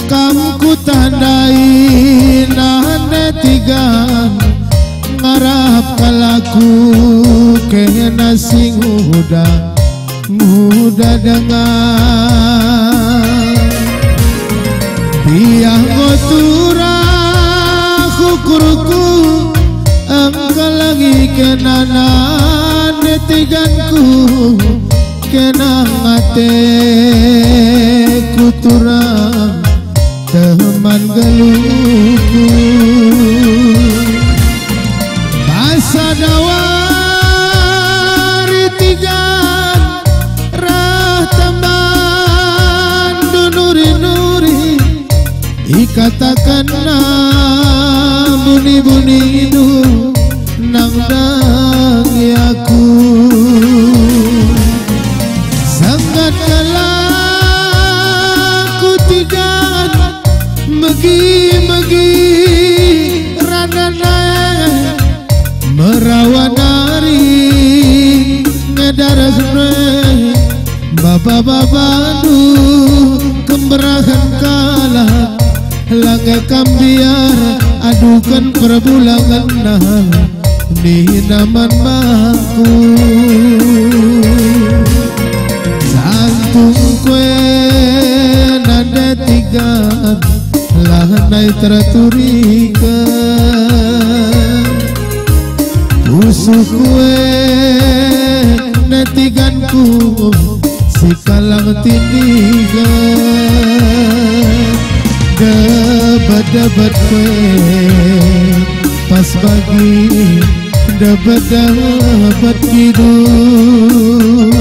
Kamu ku tandai nane tigan ngarap kalaku kena sing muda dengan biang ngotura kukuruku engkau lagi kena nane tiganku kena ngate kuturang teman geluku basa dawari tigan rah teman dunuri-nuri ikatakan buni-buni itu nang dangi aku sangat kalaku tigan megi ranana merawanari ngedar semre baba-babanu kemberahan kalah langgai kambiar adukan perbulangan nah di naman maku santung kue nada tiga lahanai teraturikan usuh kue netiganku si kalang tindigan debat kue pas pagi dapat hidup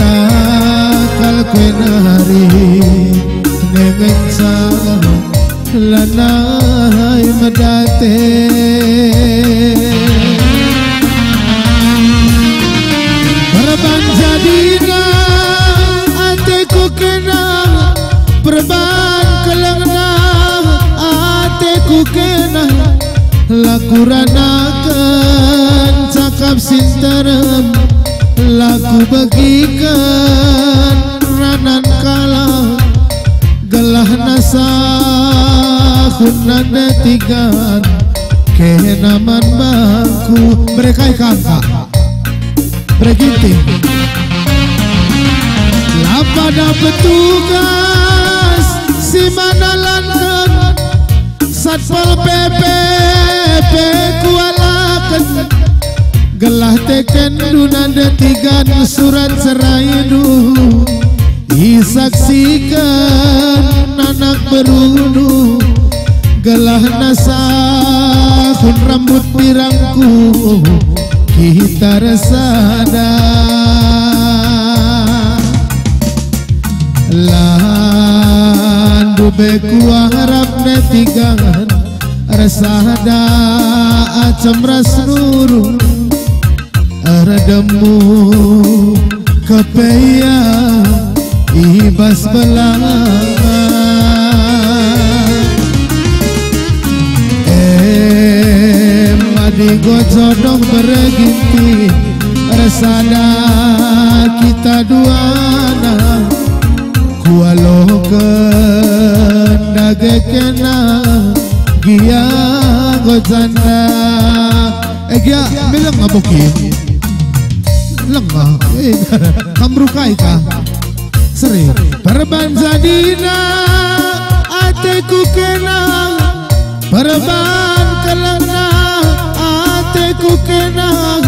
takal kue nari nengengsa lanai medate perban jadina ateku kena perban kelengna ateku kena lakuranakan cakap sinterem laku bagikan ranan kalah gelah nasa kunanda tigan kehenaman baku mereka kangka berginting lapada petugas si manalankan satpol PP kualakan gelah teken dunanda tigan surat seraidu disaksikan anak berudu gelah nasahun rambut pirangku kita resada landu beku harap netigan resada acem ras nurun redemu kepeya ibas belangan madi gojodong bereginti resada kita duana kualo kendage kena gia gojanda gia bilang ngabokin lengah kamrukai kah sering perban jadina ateku kena perban kelana ateku kena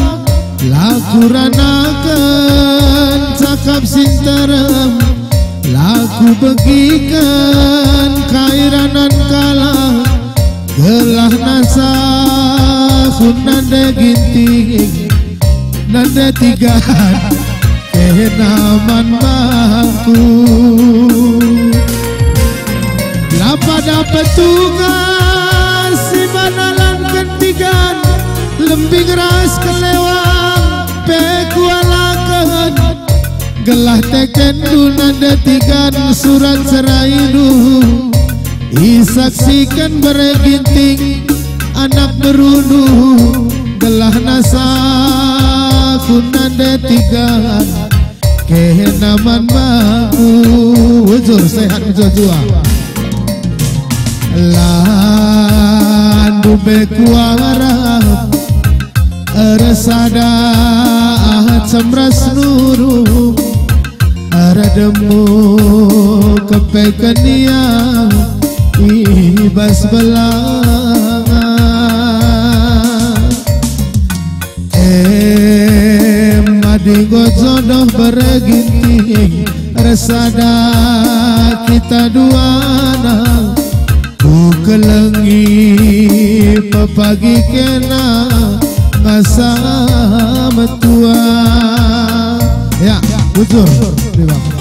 lakuranakan cakap sinterem laku begikan kairanan kalah gelah nasa kunanda ginting nanda tigaan kehenaman baku lapada petugas si manalan ketigan lembing ras kelewang pekualakan gelah teken nanda tigan surat seraidu disaksikan bereginting anak berudu gelah nasa kunanda tigaan kehenaman baku ujur sehat ujur jua bekuara resada semras nuru demu kepekania ibas belang madigo jodoh bereginting resada kita duana kelengi pepagi kena masa metua ya bujur terima kasih.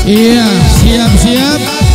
Iya, siap-siap.